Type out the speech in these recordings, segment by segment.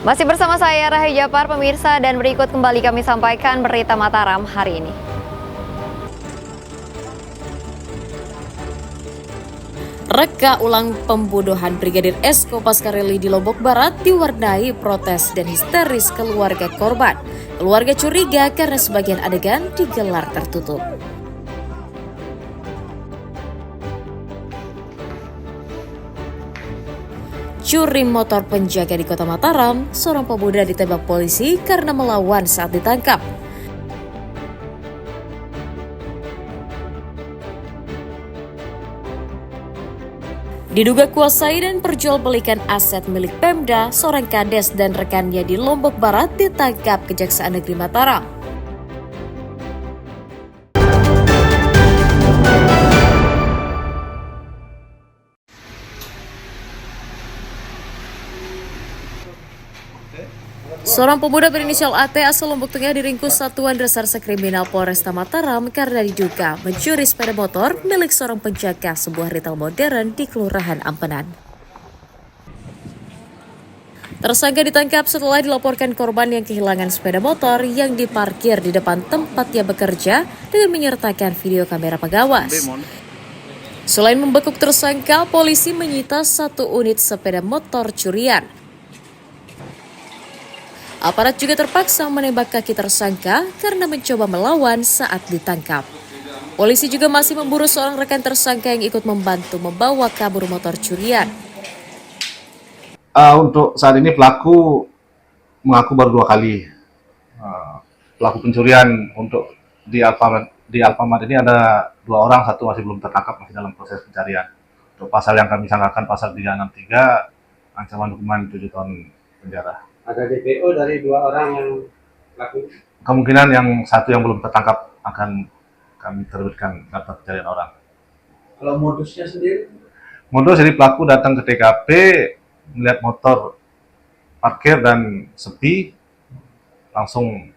Masih bersama saya Rahayu Japar, pemirsa, dan berikut kembali kami sampaikan berita Mataram hari ini. Reka ulang pembunuhan Brigadir Esko Pascarelli di Lombok Barat diwarnai protes dan histeris keluarga korban. Keluarga curiga karena sebagian adegan digelar tertutup. Curi motor penjaga di Kota Mataram, seorang pemuda ditembak polisi karena melawan saat ditangkap. Diduga kuasai dan perjualbelikan aset milik Pemda, seorang kades dan rekannya di Lombok Barat ditangkap Kejaksaan Negeri Mataram. Seorang pemuda berinisial AT asal Lombok Tengah diringkus Satuan Reserse Kriminal Polresta Mataram karena diduga mencuri sepeda motor milik seorang penjaga sebuah retail modern di Kelurahan Ampenan. Tersangka ditangkap setelah dilaporkan korban yang kehilangan sepeda motor yang diparkir di depan tempat ia bekerja dengan menyertakan video kamera pengawas. Selain membekuk tersangka, polisi menyita 1 unit sepeda motor curian. Aparat juga terpaksa menembak kaki tersangka karena mencoba melawan saat ditangkap. Polisi juga masih memburu seorang rekan tersangka yang ikut membantu membawa kabur motor curian. Untuk saat ini pelaku mengaku baru 2 kali. Pelaku pencurian untuk di Alfamart ini ada 2 orang, 1 masih belum tertangkap, masih dalam proses pencarian. Untuk pasal yang kami sangkakan pasal 363, ancaman hukuman 7 tahun penjara. Ada DPO dari 2 orang yang pelaku? Kemungkinan yang 1 yang belum tertangkap akan kami terbitkan daftar pencarian orang. Kalau modusnya sendiri? Modus jadi pelaku datang ke TKP, melihat motor parkir dan sepi, langsung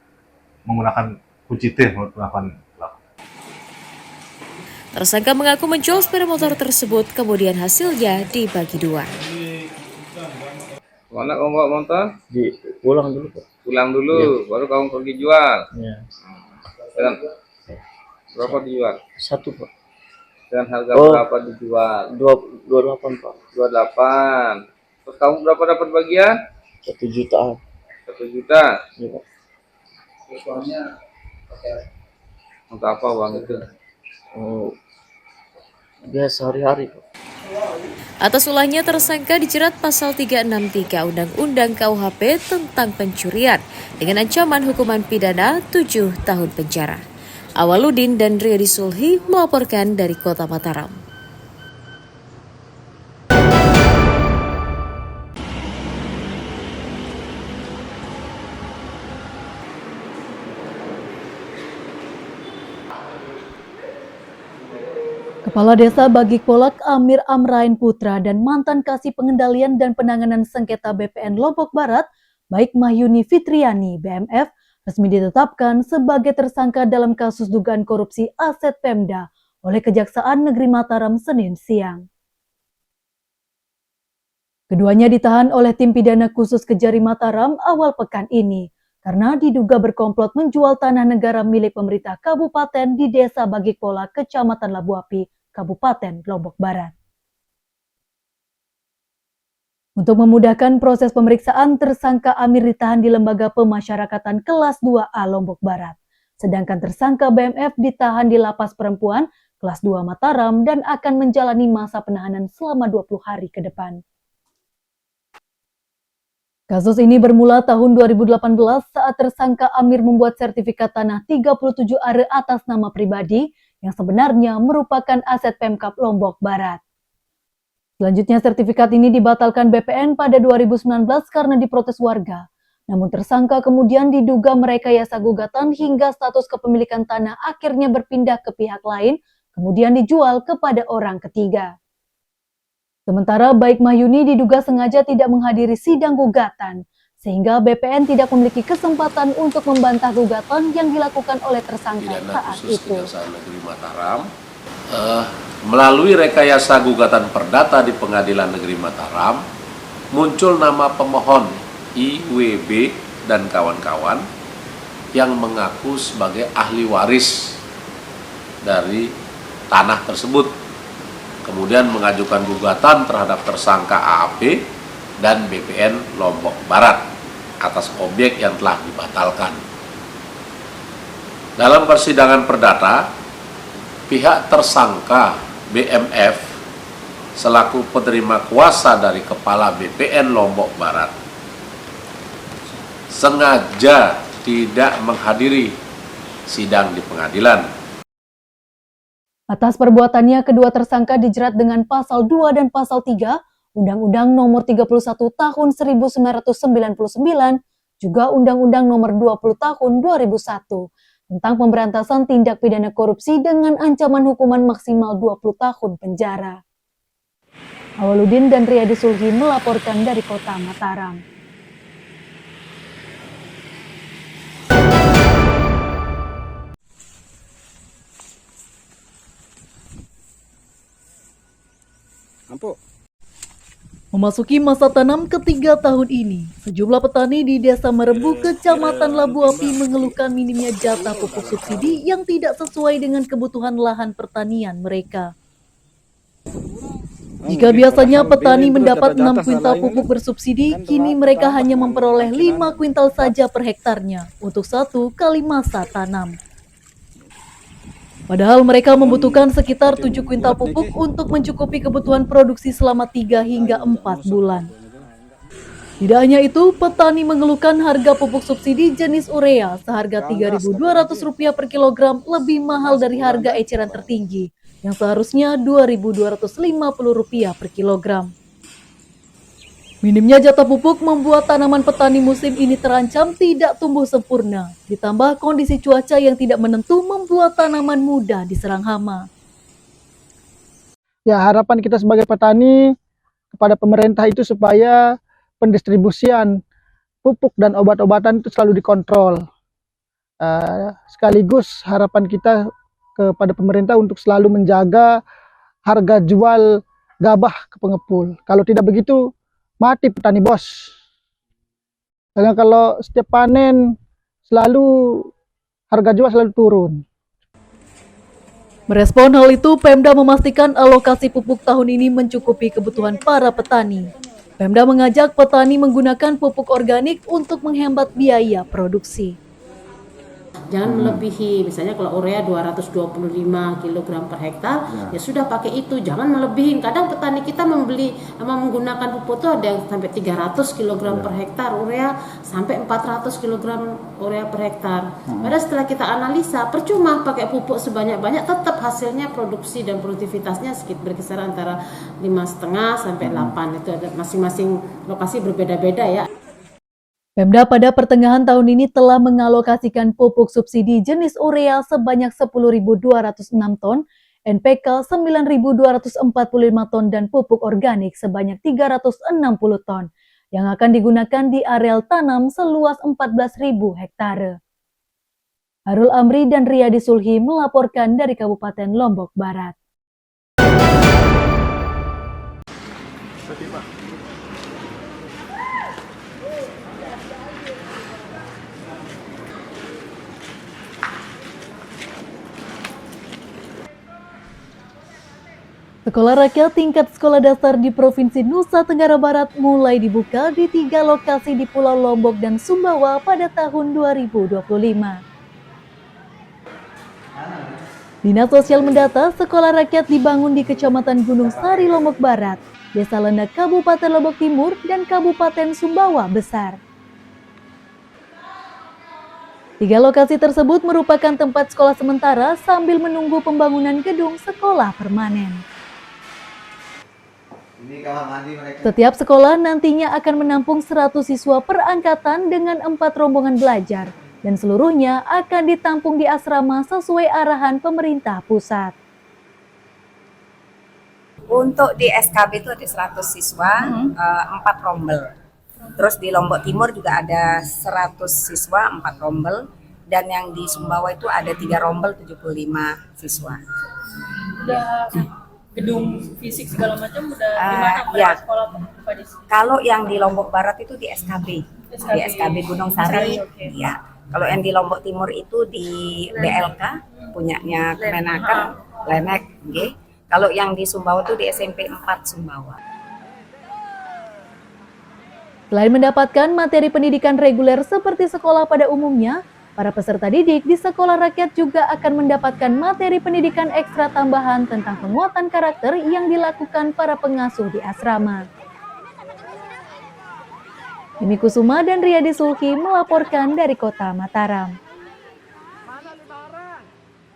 menggunakan kunci T melakukan pelaku. Tersangka mengaku menjual sepeda motor tersebut, kemudian hasilnya dibagi 2. Mana kamu bawa motor? Pulang dulu, Pak. Pulang dulu, baru kamu pergi jual. Iya. Dan berapa dijual? 1, Pak. Dan harga berapa dijual? 28, Pak. 28. Terus kamu berapa dapat bagian? 1 jutaan. 1 juta. Iya, Pak. Uangnya untuk apa uang itu? Oh, biasa hari-hari, Pak. Atas ulahnya tersangka dijerat pasal 363 Undang-Undang KUHP tentang pencurian dengan ancaman hukuman pidana 7 tahun penjara. Awaludin dan Riyadi Sulhi melaporkan dari Kota Mataram. Kepala Desa Bagik Polak Amir Amrain Putra dan mantan Kasih Pengendalian dan Penanganan Sengketa BPN Lombok Barat, baik Mahyuni Fitriani BMF, resmi ditetapkan sebagai tersangka dalam kasus dugaan korupsi aset Pemda oleh Kejaksaan Negeri Mataram Senin siang. Keduanya ditahan oleh tim pidana khusus Kejari Mataram awal pekan ini karena diduga berkomplot menjual tanah negara milik pemerintah kabupaten di Desa Bagik Polak, Kecamatan Labuapi, Kabupaten Lombok Barat. Untuk memudahkan proses pemeriksaan, tersangka Amir ditahan di Lembaga Pemasyarakatan Kelas 2A Lombok Barat. Sedangkan tersangka BMF ditahan di Lapas Perempuan Kelas 2 Mataram dan akan menjalani masa penahanan selama 20 hari ke depan. Kasus ini bermula tahun 2018 saat tersangka Amir membuat sertifikat tanah 37 are atas nama pribadi yang sebenarnya merupakan aset Pemkab Lombok Barat. Selanjutnya sertifikat ini dibatalkan BPN pada 2019 karena diprotes warga. Namun tersangka kemudian diduga merekayasa gugatan hingga status kepemilikan tanah akhirnya berpindah ke pihak lain, kemudian dijual kepada orang ketiga. Sementara baik Mahyuni diduga sengaja tidak menghadiri sidang gugatan, sehingga BPN tidak memiliki kesempatan untuk membantah gugatan yang dilakukan oleh tersangka saat itu. Kejaksaan Negeri Mataram melalui rekayasa gugatan perdata di Pengadilan Negeri Mataram, muncul nama pemohon IWB dan kawan-kawan yang mengaku sebagai ahli waris dari tanah tersebut, kemudian mengajukan gugatan terhadap tersangka AAP dan BPN Lombok Barat atas objek yang telah dibatalkan. Dalam persidangan perdata, pihak tersangka BMF selaku penerima kuasa dari Kepala BPN Lombok Barat sengaja tidak menghadiri sidang di pengadilan. Atas perbuatannya, kedua tersangka dijerat dengan pasal 2 dan pasal 3 Undang-Undang Nomor 31 Tahun 1999, juga Undang-Undang Nomor 20 Tahun 2001 tentang pemberantasan tindak pidana korupsi dengan ancaman hukuman maksimal 20 tahun penjara. Awaludin dan Riyadi Sulhi melaporkan dari Kota Mataram. Memasuki masa tanam ketiga tahun ini, sejumlah petani di Desa Merebu, Kecamatan Labu Api mengeluhkan minimnya jatah pupuk subsidi yang tidak sesuai dengan kebutuhan lahan pertanian mereka. Jika biasanya petani mendapat 6 kuintal pupuk bersubsidi, kini mereka hanya memperoleh 5 kuintal saja per hektarnya untuk 1 kali masa tanam. Padahal mereka membutuhkan sekitar 7 kuintal pupuk untuk mencukupi kebutuhan produksi selama 3 hingga 4 bulan. Tidak hanya itu, petani mengeluhkan harga pupuk subsidi jenis urea seharga Rp3.200 per kilogram lebih mahal dari harga eceran tertinggi, yang seharusnya Rp2.250 per kilogram. Minimnya jatah pupuk membuat tanaman petani musim ini terancam tidak tumbuh sempurna. Ditambah kondisi cuaca yang tidak menentu membuat tanaman mudah diserang hama. Ya, harapan kita sebagai petani kepada pemerintah itu supaya pendistribusian pupuk dan obat-obatan itu selalu dikontrol. Sekaligus harapan kita kepada pemerintah untuk selalu menjaga harga jual gabah ke pengepul. Kalau tidak begitu, mati petani bos. Karena kalau setiap panen selalu harga jual selalu turun. Merespon hal itu, Pemda memastikan alokasi pupuk tahun ini mencukupi kebutuhan para petani. Pemda mengajak petani menggunakan pupuk organik untuk menghemat biaya produksi. Jangan melebihi, misalnya kalau urea 225 kg per hektar, ya sudah pakai itu, jangan melebihi. Kadang petani kita menggunakan pupuk itu ada yang sampai 300 kg per hektar urea, sampai 400 kg urea per hektar. Padahal setelah kita analisa, percuma pakai pupuk sebanyak-banyak, tetap hasilnya produksi dan produktivitasnya berkisar antara 5,5 sampai 8. Itu ada masing-masing lokasi berbeda-beda ya. Pemda pada pertengahan tahun ini telah mengalokasikan pupuk subsidi jenis urea sebanyak 10.206 ton, NPK 9.245 ton, dan pupuk organik sebanyak 360 ton yang akan digunakan di areal tanam seluas 14.000 hektare. Harul Amri dan Riyadi Sulhi melaporkan dari Kabupaten Lombok Barat. Sekolah rakyat tingkat sekolah dasar di Provinsi Nusa Tenggara Barat mulai dibuka di 3 lokasi di Pulau Lombok dan Sumbawa pada tahun 2025. Dinas Sosial mendata sekolah rakyat dibangun di Kecamatan Gunung Sari, Lombok Barat, Desa Lenda, Kabupaten Lombok Timur, dan Kabupaten Sumbawa Besar. 3 lokasi tersebut merupakan tempat sekolah sementara sambil menunggu pembangunan gedung sekolah permanen. Setiap sekolah nantinya akan menampung 100 siswa per angkatan dengan 4 rombongan belajar, dan seluruhnya akan ditampung di asrama sesuai arahan pemerintah pusat. Untuk di SKB itu ada 100 siswa, 4 rombel. Terus di Lombok Timur juga ada 100 siswa, 4 rombel. Dan yang di Sumbawa itu ada 3 rombel, 75 siswa. gedung fisik segala macam udah di mana ya. sekolah Pak di sini? Kalau yang di Lombok Barat itu di SKB, di SKB Gunung Sari. Okay. Ya. Kalau yang di Lombok Timur itu di BLK, punyanya Kemenaker, Lenek. Okay. Kalau yang di Sumbawa itu di SMP 4 Sumbawa. Selain mendapatkan materi pendidikan reguler seperti sekolah pada umumnya, para peserta didik di sekolah rakyat juga akan mendapatkan materi pendidikan ekstra tambahan tentang penguatan karakter yang dilakukan para pengasuh di asrama. Mimi Kusuma dan Riyadi Sulki melaporkan dari Kota Mataram.